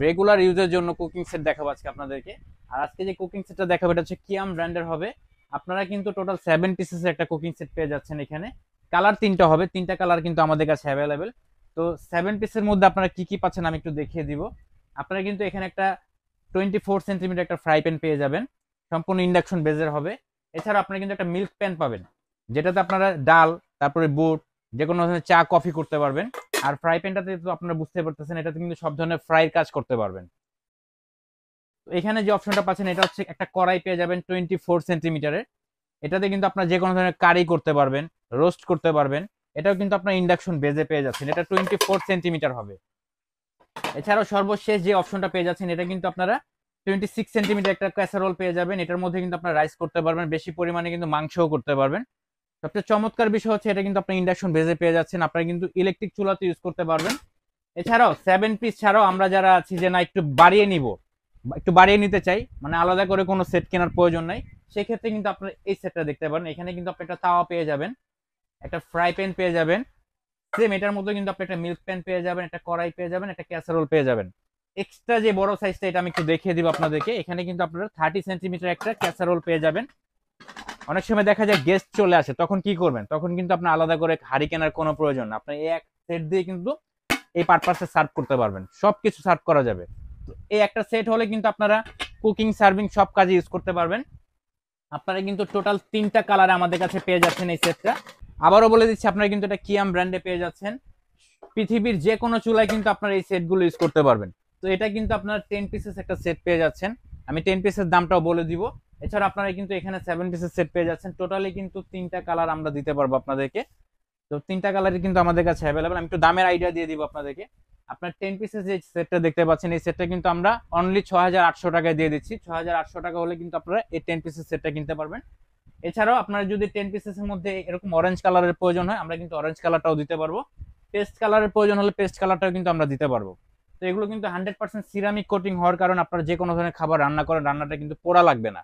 Regular ইউজের জন্য cooking set দেখাবো আজকে আপনাদেরকে। আর আজকে যে কুকিং সেটটা দেখাবো এটা হচ্ছে কিয়াম ব্র্যান্ডের হবে। আপনারা কিন্তু টোটাল 7 পিসেস একটা কুকিং সেট পেয়ে যাচ্ছেন এখানে। কালার 3টা হবে, 3টা কালার কিন্তু আমাদের কাছে অ্যাভেলেবেল। তো 7 পিসের মধ্যে আপনারা কি কি পাচ্ছেন আমি একটু দেখিয়ে দিব। আপনারা কিন্তু এখানে একটা 24 সেন্টিমিটার একটা ফ্রাই প্যান পেয়ে যাবেন, সম্পূর্ণ ইন্ডাকশন বেজের হবে। এছাড়া আপনারা কিন্তু একটা মিল্ক প্যান পাবেন, যেটাতে আপনারা ডাল, তারপরে বুট, যে কোনো ধরনের চা কফি করতে পারবেন। আর ফ্রাই প্যানটাতে তো আপনারা বুঝতে পারতেছেন এটাতে কিন্তু সব ধরনের ফ্রাইয়ের কাজ করতে পারবেন। তো এখানে যে অপশনটা পাচ্ছেন এটা হচ্ছে একটা কড়াই পেয়ে যাবেন 24 সেন্টিমিটারের। এটাতে কিন্তু আপনার যে কোনো ধরনের কারি করতে পারবেন, রোস্ট করতে পারবেন। এটাও কিন্তু আপনার ইন্ডাকশন বেজে পেয়ে যাচ্ছেন, এটা 24 সেন্টিমিটার হবে। এছাড়াও সর্বশেষ যে অপশনটা পেয়ে যাচ্ছেন এটা কিন্তু আপনারা 26 সেন্টিমিটার একটা ক্যাসারোল পেয়ে যাবেন। এটার মধ্যে কিন্তু আপনারা রাইস করতে পারবেন, বেশি পরিমাণে কিন্তু মাংসও করতে পারবেন। সবচেয়ে চমৎকার বিষয় হচ্ছে এটা কিন্তু আপনি ইন্ডাকশন বেজে পেয়ে যাচ্ছেন, আপনারা কিন্তু ইলেকট্রিক চুলাতে ইউজ করতে পারবেন। এছাড়াও 7 পিস ছাড়াও আমরা যারা আছি যে না একটু বাড়িয়ে নিব, একটু বাড়িয়ে নিতে চাই, মানে আলাদা করে কোনো সেট কেনার প্রয়োজন নাই, সেক্ষেত্রে কিন্তু আপনারা এই সেটটা দেখতে পারেন। এখানে কিন্তু আপনি একটা তাওয়া পেয়ে যাবেন, একটা ফ্রাই প্যান পেয়ে যাবেন, সেম এটার মধ্যে কিন্তু আপনি একটা মিল্ক প্যান পেয়ে যাবেন, একটা কড়াই পেয়ে যাবেন, একটা ক্যাসারোল পেয়ে যাবেন। এক্সট্রা যে বড় সাইজটা এটা আমি একটু দেখিয়ে দিব আপনাদেরকে। এখানে কিন্তু আপনারা 30 সেন্টিমিটার একটা ক্যাসারোল পেয়ে যাবেন। অনেক সময় দেখা যায় গেস্ট চলে আসে, তখন কি করবেন? তখন কিন্তু আপনার আলাদা করে হাঁড়ি কেনার কোনো প্রয়োজন না, আপনি এই এক সেট দিয়ে কিন্তু এই পারপাসে সার্ভ করতে পারবেন, সবকিছু সার্ভ করা যাবে। তো এই একটা সেট হলে কিন্তু আপনারা কুকিং সার্ভিং সব কাজে ইউজ করতে পারবেন। আপনারা কিন্তু টোটাল 3টা কালার আমাদের কাছে পেয়ে যাচ্ছেন এই সেটটা। আবারও বলে দিচ্ছি, আপনারা কিন্তু এটা কিয়াম ব্র্যান্ডে পেয়ে যাচ্ছেন। পৃথিবীর যে কোনো চুলায় কিন্তু আপনারা এই সেটগুলো ইউজ করতে পারবেন। তো এটা কিন্তু আপনারা 10 পিসেস একটা সেট পেয়ে যাচ্ছেন, আমি 10 পিসের দামটাও বলে দিব। এছাড়া আপনারা কিন্তু এখানে 7 পিসের সেট পেয়ে যাচ্ছেন। টোটালি কিন্তু 3টা কালার আমরা দিতে পারবো আপনাদেরকে। তো 3টা কালারই কিন্তু আমাদের কাছে অ্যাভেলেবেল। আমি একটু দামের আইডিয়া দিয়ে দিব আপনাদেরকে। আপনার 10 পিসের যে সেটটা দেখতে পাচ্ছেন এই সেটটা কিন্তু আমরা অনলি 6,800 টাকায় দিয়ে দিচ্ছি। 6,800 টাকা হলে কিন্তু আপনারা এই 10 পিসের সেটটা কিনতে পারবেন। এছাড়াও আপনারা যদি 10 পিসের মধ্যে এরকম অরেঞ্জ কালারের প্রয়োজন হয়, আমরা কিন্তু অরেঞ্জ কালারটাও দিতে পারবো। পেস্ট কালারের প্রয়োজন হলে পেস্ট কালারটাও কিন্তু আমরা দিতে পারবো। তো এগুলো কিন্তু 100% সিরামিক কোটিং হওয়ার কারণে আপনারা যে কোনো ধরনের খাবার রান্না করেন, রান্নাটা কিন্তু পোড়া লাগবে না,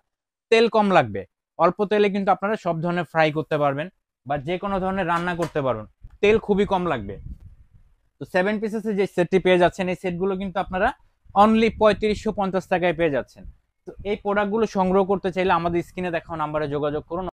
তেল কম লাগবে। অল্প তেলে কিন্তু আপনারা সব ধরনের ফ্রাই করতে পারবেন বা যে কোনো ধরনের রান্না করতে পারবেন, তেল খুবই কম লাগবে। তো 7 পিসেস যে সেটটি পেয়ে যাচ্ছেন এই সেটগুলো কিন্তু আপনারা অনলি 3550 টাকায় পেয়ে যাচ্ছেন। তো এই প্রোডাক্টগুলো সংগ্রহ করতে চাইলে আমাদের স্ক্রিনে দেখানো নাম্বারে যোগাযোগ করুন।